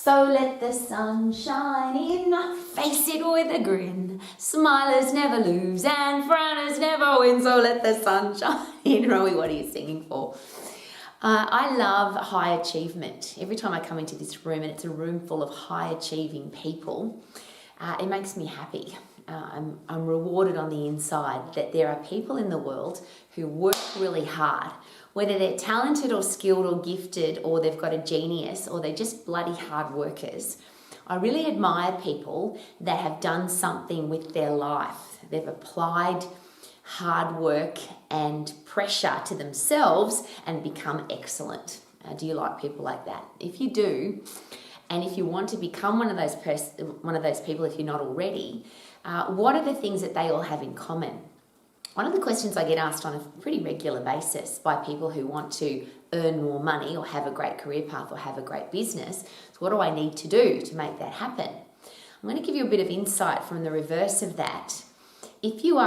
So let the sun shine in, face it with a grin. Smilers never lose and frowners never win. So let the sun shine in. Rowie, what are you singing for? I love high achievement. Every time I come into this room, and it's a room full of high achieving people, it makes me happy. I'm rewarded on the inside that there are people in the world who work really hard, whether they're talented or skilled or gifted or they've got a genius or they're just bloody hard workers. I really admire people that have done something with their life. They've applied hard work and pressure to themselves and become excellent. Do you like people like that? If you do, and if you want to become one of those people, if you're not already, what are the things that they all have in common? One of the questions I get asked on a pretty regular basis by people who want to earn more money or have a great career path or have a great business is, what do I need to do to make that happen? I'm going to give you a bit of insight from the reverse of that. If you're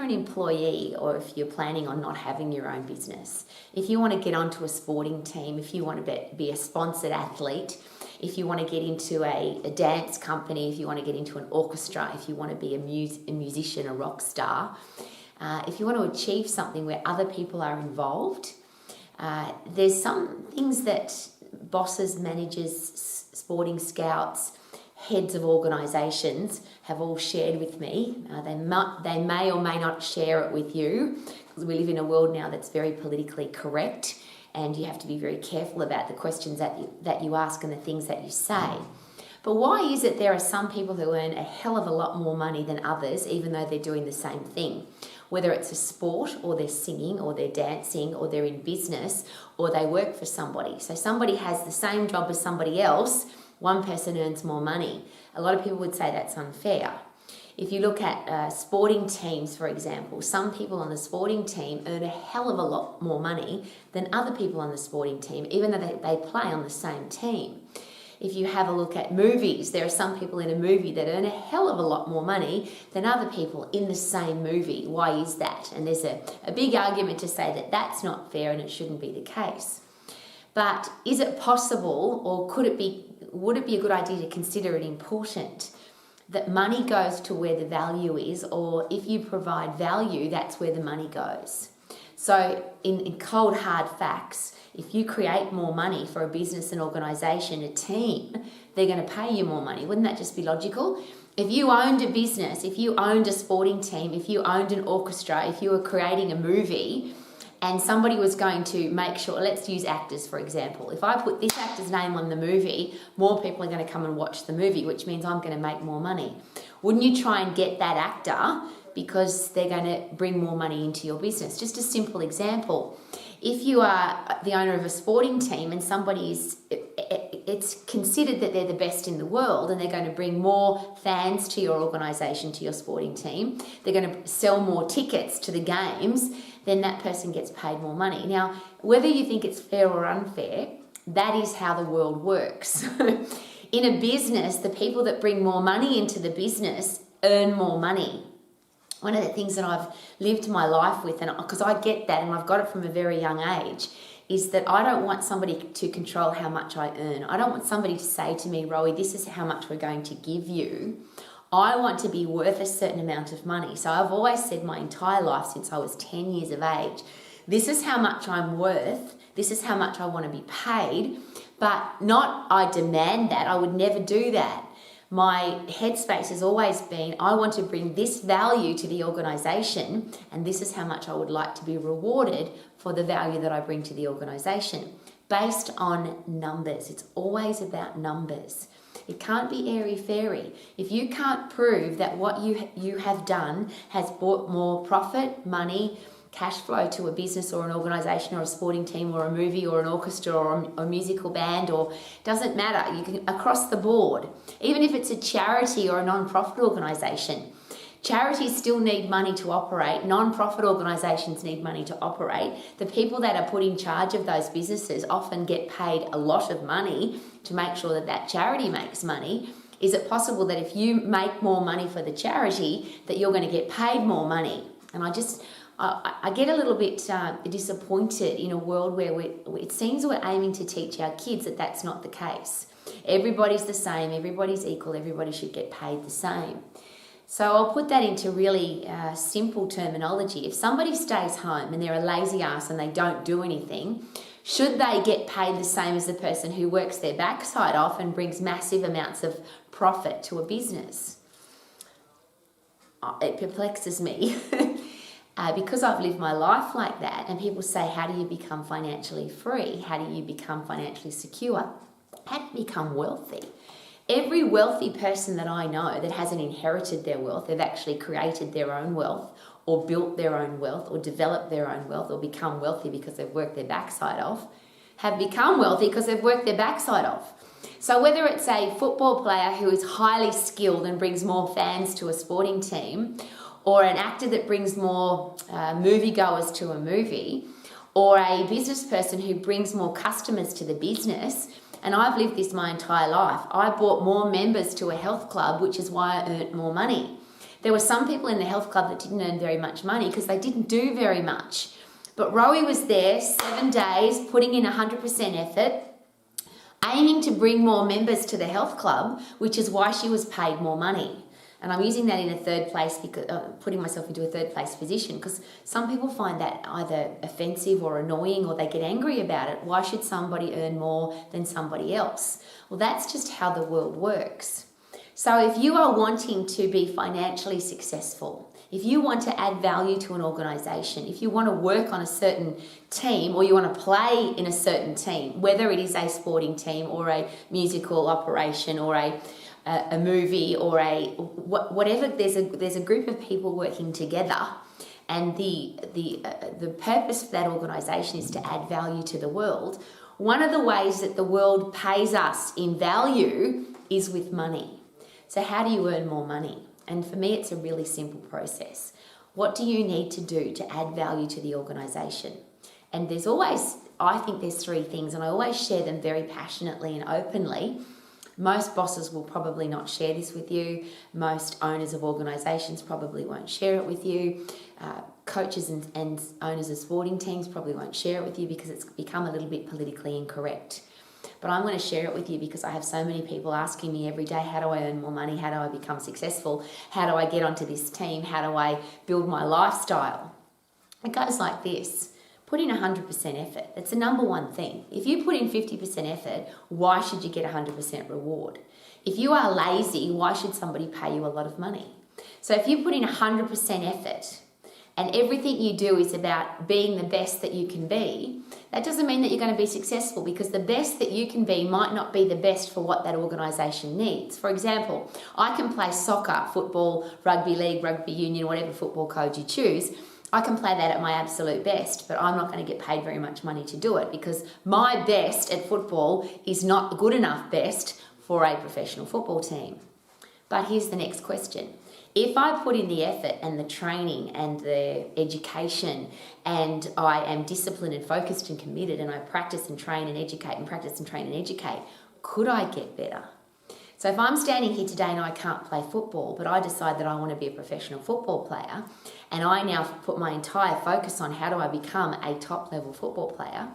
an employee, or if you're planning on not having your own business, if you want to get onto a sporting team, if you want to be a sponsored athlete, if you want to get into a dance company, if you want to get into an orchestra, if you want to be a musician, a rock star, if you want to achieve something where other people are involved, there's some things that bosses, managers, sporting scouts, heads of organisations have all shared with me. They may or may not share it with you, because we live in a world now that's very politically correct, and you have to be very careful about the questions that you ask and the things that you say. But why is it there are some people who earn a hell of a lot more money than others, even though they're doing the same thing? Whether it's a sport, or they're singing, or they're dancing, or they're in business, or they work for somebody. So somebody has the same job as somebody else, one person earns more money. A lot of people would say that's unfair. If you look at sporting teams, for example, some people on the sporting team earn a hell of a lot more money than other people on the sporting team, even though they play on the same team. If you have a look at movies, there are some people in a movie that earn a hell of a lot more money than other people in the same movie. Why is that? And there's a big argument to say that that's not fair and it shouldn't be the case. But is it possible, or would it be a good idea to consider it important that money goes to where the value is, or if you provide value, that's where the money goes? So in cold hard facts, if you create more money for a business, an organisation, a team, they're going to pay you more money. Wouldn't that just be logical? If you owned a business, if you owned a sporting team, if you owned an orchestra, if you were creating a movie, and somebody was going to make sure, let's use actors for example. If I put this actor's name on the movie, more people are going to come and watch the movie, which means I'm going to make more money. Wouldn't you try and get that actor because they're going to bring more money into your business? Just a simple example. If you are the owner of a sporting team and it's considered that they're the best in the world and they're going to bring more fans to your organisation, to your sporting team, they're going to sell more tickets to the games, then that person gets paid more money. Now, whether you think it's fair or unfair, that is how the world works. In a business, the people that bring more money into the business earn more money. One of the things that I've lived my life with, and because I get that and I've got it from a very young age, is that I don't want somebody to control how much I earn. I don't want somebody to say to me, Rowie, this is how much we're going to give you. I want to be worth a certain amount of money. So I've always said my entire life since I was 10 years of age, this is how much I'm worth, this is how much I want to be paid, but not I demand that. I would never do that. My headspace has always been, I want to bring this value to the organisation, and this is how much I would like to be rewarded for the value that I bring to the organisation, based on numbers. It's always about numbers. It can't be airy-fairy. If you can't prove that what you have done has brought more profit, money, cash flow to a business or an organisation or a sporting team or a movie or an orchestra or a musical band, or doesn't matter, you can across the board, even if it's a charity or a non-profit organisation. Charities still need money to operate. Non-profit organisations need money to operate. The people that are put in charge of those businesses often get paid a lot of money to make sure that that charity makes money. Is it possible that if you make more money for the charity, that you're going to get paid more money? And I get a little bit disappointed in a world where it seems we're aiming to teach our kids that that's not the case. everybody's the same, everybody's equal, everybody should get paid the same. So I'll put that into really simple terminology. If somebody stays home and they're a lazy ass and they don't do anything, should they get paid the same as the person who works their backside off and brings massive amounts of profit to a business? It perplexes me because I've lived my life like that, and people say, how do you become financially free? How do you become financially secure? How do you become wealthy? Every wealthy person that I know that hasn't inherited their wealth, they've actually created their own wealth or built their own wealth or developed their own wealth or become wealthy because they've worked their backside off, have become wealthy because they've worked their backside off. So whether it's a football player who is highly skilled and brings more fans to a sporting team, or an actor that brings more moviegoers to a movie, or a business person who brings more customers to the business, and I've lived this my entire life. I brought more members to a health club, which is why I earned more money. There were some people in the health club that didn't earn very much money because they didn't do very much. But Rowie was there 7 days, putting in 100% effort, aiming to bring more members to the health club, which is why she was paid more money. And I'm using that in a third place, because putting myself into a third place position, because some people find that either offensive or annoying, or they get angry about it. Why should somebody earn more than somebody else? Well, that's just how the world works. So if you are wanting to be financially successful, if you want to add value to an organisation, if you want to work on a certain team, or you want to play in a certain team, whether it is a sporting team or a musical operation or a movie or whatever, there's a group of people working together, and the purpose of that organisation is to add value to the world. One of the ways that the world pays us in value is with money. So how do you earn more money? And for me, it's a really simple process. What do you need to do to add value to the organisation? And I think there's 3 things, and I always share them very passionately and openly. Most bosses will probably not share this with you. Most owners of organisations probably won't share it with you. Coaches and owners of sporting teams probably won't share it with you because it's become a little bit politically incorrect. But I'm going to share it with you because I have so many people asking me every day, how do I earn more money? How do I become successful? How do I get onto this team? How do I build my lifestyle? It goes like this. Put in 100% effort. That's the number one thing. If you put in 50% effort, why should you get 100% reward? If you are lazy, why should somebody pay you a lot of money? So if you put in 100% effort and everything you do is about being the best that you can be, that doesn't mean that you're going to be successful, because the best that you can be might not be the best for what that organisation needs. For example, I can play soccer, football, rugby league, rugby union, whatever football code you choose. I can play that at my absolute best, but I'm not going to get paid very much money to do it, because my best at football is not good enough best for a professional football team. But here's the next question. If I put in the effort and the training and the education, and I am disciplined and focused and committed, and I practice and train and educate and practice and train and educate, could I get better? So if I'm standing here today and I can't play football, but I decide that I want to be a professional football player, and I now put my entire focus on how do I become a top-level football player,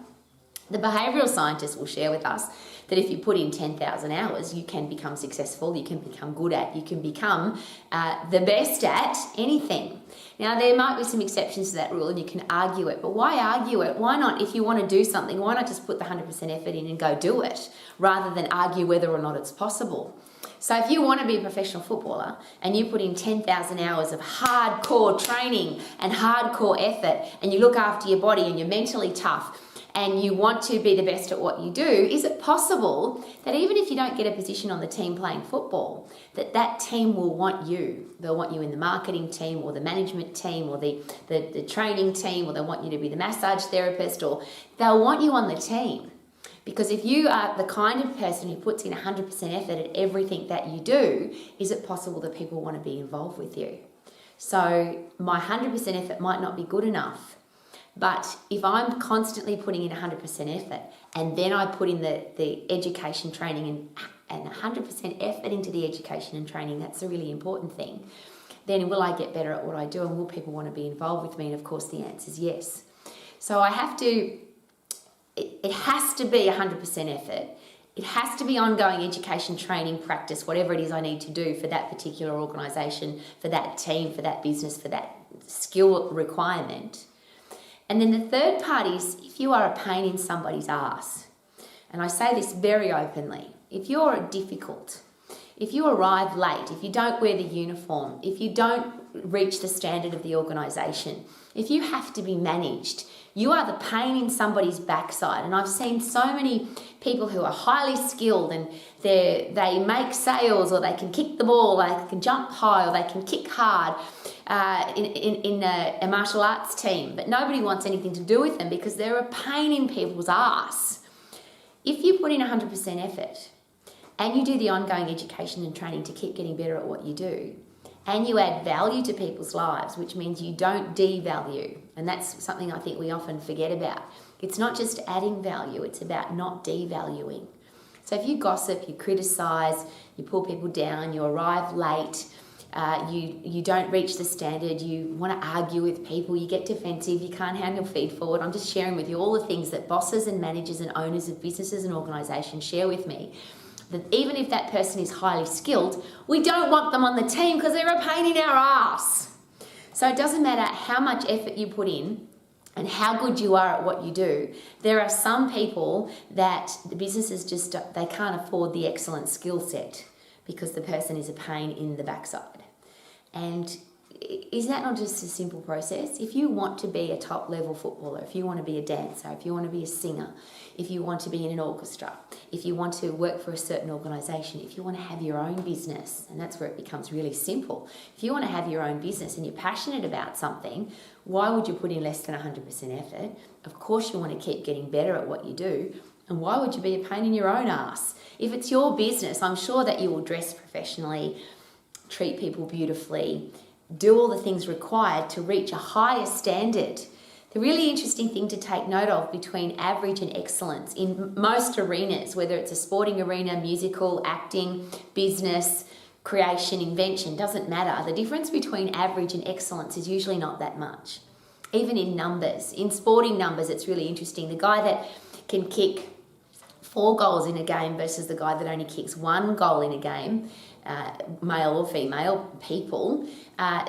the behavioural scientists will share with us that if you put in 10,000 hours, you can become successful, you can become good at, you can become the best at anything. Now, there might be some exceptions to that rule, and you can argue it, but why argue it? Why not, if you want to do something, why not just put the 100% effort in and go do it, rather than argue whether or not it's possible? So if you want to be a professional footballer and you put in 10,000 hours of hardcore training and hardcore effort, and you look after your body and you're mentally tough, and you want to be the best at what you do, is it possible that even if you don't get a position on the team playing football, that team will want you? They'll want you in the marketing team or the management team or the training team, or they'll want you to be the massage therapist, or they'll want you on the team. Because if you are the kind of person who puts in 100% effort at everything that you do, is it possible that people want to be involved with you? So my 100% effort might not be good enough. But if I'm constantly putting in 100% effort, and then I put in the education training and 100% effort into the education and training, that's a really important thing, then will I get better at what I do, and will people want to be involved with me? And of course the answer is yes. So it has to be 100% effort, It has to be ongoing education, training, practice, whatever it is I need to do for that particular organisation, for that team, for that business, for that skill requirement. And then the third part is if you are a pain in somebody's ass, and I say this very openly, if you're difficult, if you arrive late, if you don't wear the uniform, if you don't reach the standard of the organisation, if you have to be managed, you are the pain in somebody's backside. And I've seen so many people who are highly skilled and they make sales, or they can kick the ball, they can jump high, or they can kick hard in a martial arts team, but nobody wants anything to do with them because they're a pain in people's ass. If you put in 100% effort and you do the ongoing education and training to keep getting better at what you do, and you add value to people's lives, which means you don't devalue. And that's something I think we often forget about. It's not just adding value, it's about not devaluing. So if you gossip, you criticise, you pull people down, you arrive late, you don't reach the standard, you want to argue with people, you get defensive, you can't handle feed forward. I'm just sharing with you all the things that bosses and managers and owners of businesses and organisations share with me. That even if that person is highly skilled, we don't want them on the team because they're a pain in our ass. So it doesn't matter how much effort you put in and how good you are at what you do. There are some people that the businesses they can't afford the excellent skill set because the person is a pain in the backside. And is that not just a simple process? If you want to be a top level footballer, if you want to be a dancer, if you want to be a singer, if you want to be in an orchestra, if you want to work for a certain organisation, if you want to have your own business, and that's where it becomes really simple. If you want to have your own business and you're passionate about something, why would you put in less than 100% effort? Of course you want to keep getting better at what you do. And why would you be a pain in your own ass? If it's your business, I'm sure that you will dress professionally, treat people beautifully, do all the things required to reach a higher standard. The really interesting thing to take note of between average and excellence in most arenas, whether it's a sporting arena, musical, acting, business, creation, invention, doesn't matter. The difference between average and excellence is usually not that much. Even in numbers, in sporting numbers, it's really interesting. The guy that can kick 4 goals in a game versus the guy that only kicks 1 goal in a game, male or female people,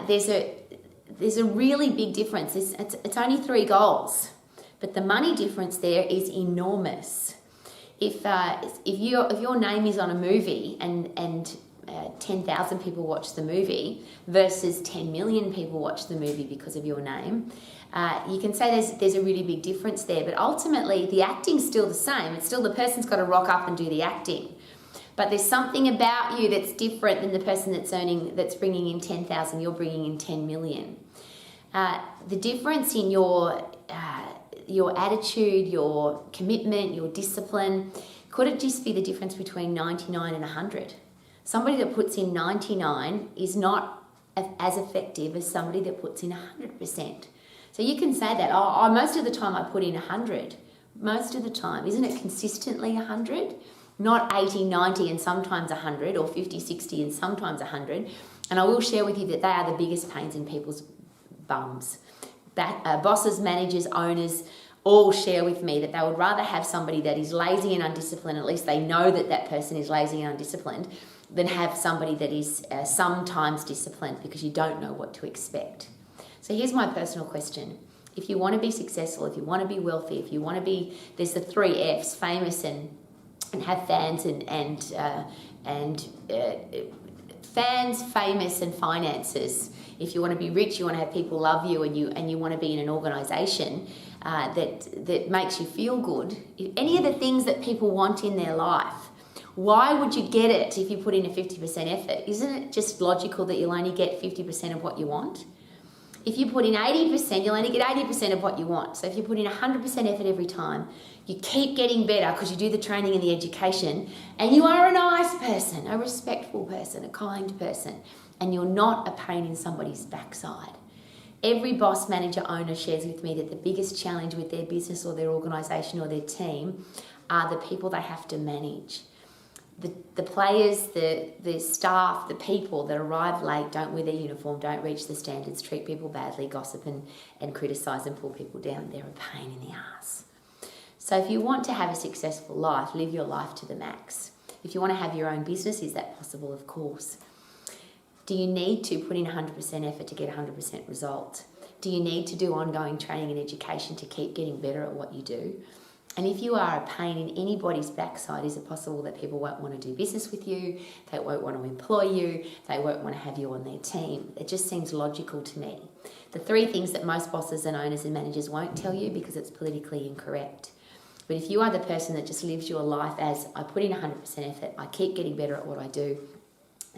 there's a really big difference. It's only 3 goals, but the money difference there is enormous. If your name is on a movie and 10,000 people watch the movie versus 10 million people watch the movie because of your name, you can say there's a really big difference there. But ultimately, the acting's still the same. It's still the person's got to rock up and do the acting. But there's something about you that's different than the person that's bringing in 10,000. You're bringing in 10 million. The difference in your attitude, your commitment, your discipline, could it just be the difference between 99 and 100? Somebody that puts in 99 is not as effective as somebody that puts in 100%. So you can say that, most of the time I put in 100. Most of the time. Isn't it consistently 100? Not 80, 90 and sometimes 100, or 50, 60 and sometimes 100. And I will share with you that they are the biggest pains in people's bums. Bosses, managers, owners all share with me that they would rather have somebody that is lazy and undisciplined, at least they know that person is lazy and undisciplined, than have somebody that is sometimes disciplined, because you don't know what to expect. So here's my personal question. If you want to be successful, if you want to be wealthy, if you want to be, there's the 3 Fs, famous and have fans and fans, famous and finances. If you want to be rich, you want to have people love you, and you want to be in an organisation that makes you feel good. Any of the things that people want in their life, why would you get it if you put in a 50% effort? Isn't it just logical that you'll only get 50% of what you want? If you put in 80%, you'll only get 80% of what you want. So if you put in 100% effort every time, you keep getting better because you do the training and the education, and you are a nice person, a respectful person, a kind person, and you're not a pain in somebody's backside. Every boss, manager, owner shares with me that the biggest challenge with their business or their organisation or their team are the people they have to manage. The players, the staff, the people that arrive late, don't wear their uniform, don't reach the standards, treat people badly, gossip and criticise and pull people down. They're a pain in the ass. So if you want to have a successful life, live your life to the max. If you want to have your own business, is that possible? Of course. Do you need to put in 100% effort to get 100% result? Do you need to do ongoing training and education to keep getting better at what you do? And if you are a pain in anybody's backside, is it possible that people won't want to do business with you? They won't want to employ you. They won't want to have you on their team. It just seems logical to me. The 3 things that most bosses and owners and managers won't tell you because it's politically incorrect. But if you are the person that just lives your life as, I put in 100% effort, I keep getting better at what I do,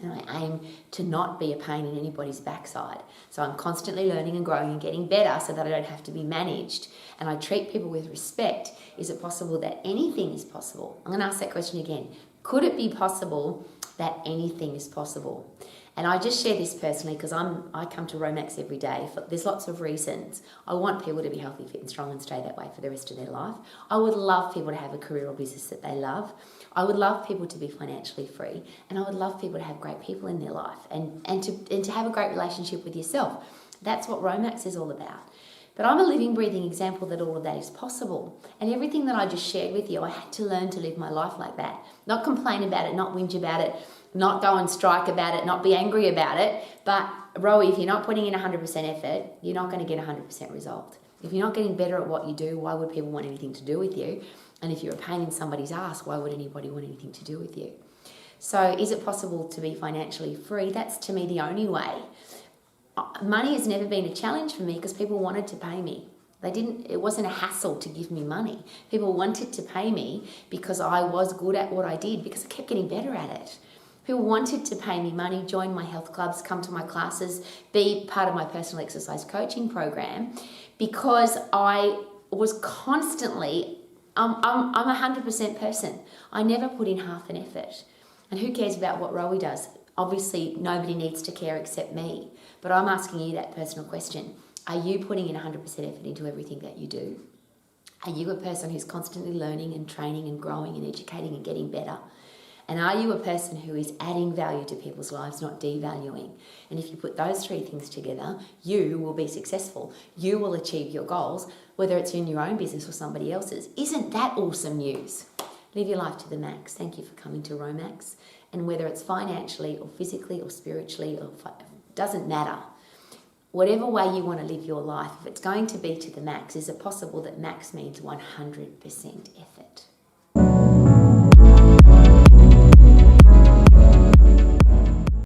and I aim to not be a pain in anybody's backside. So I'm constantly learning and growing and getting better so that I don't have to be managed. And I treat people with respect. Is it possible that anything is possible? I'm going to ask that question again. Could it be possible that anything is possible? And I just share this personally because I come to Romax every day. There's lots of reasons. I want people to be healthy, fit and strong and stay that way for the rest of their life. I would love people to have a career or business that they love. I would love people to be financially free. And I would love people to have great people in their life and to have a great relationship with yourself. That's what Romax is all about. But I'm a living, breathing example that all of that is possible. And everything that I just shared with you, I had to learn to live my life like that. Not complain about it, not whinge about it, not go and strike about it, not be angry about it. But Rowie, if you're not putting in 100% effort, you're not going to get 100% result. If you're not getting better at what you do, why would people want anything to do with you? And if you're a pain in somebody's ass, why would anybody want anything to do with you? So is it possible to be financially free? That's to me the only way. Money has never been a challenge for me because people wanted to pay me. It wasn't a hassle to give me money. People wanted to pay me because I was good at what I did, because I kept getting better at it. People wanted to pay me money, join my health clubs, come to my classes, be part of my personal exercise coaching program, because I was constantly, I'm a 100% person. I never put in half an effort. And who cares about what Rowie does? Obviously, nobody needs to care except me. But I'm asking you that personal question. Are you putting in 100% effort into everything that you do? Are you a person who's constantly learning and training and growing and educating and getting better? And are you a person who is adding value to people's lives, not devaluing? And if you put those 3 things together, you will be successful. You will achieve your goals, whether it's in your own business or somebody else's. Isn't that awesome news? Live your life to the max. Thank you for coming to Romax. And whether it's financially or physically or spiritually, doesn't matter. Whatever way you want to live your life, if it's going to be to the max, is it possible that max means 100% effort?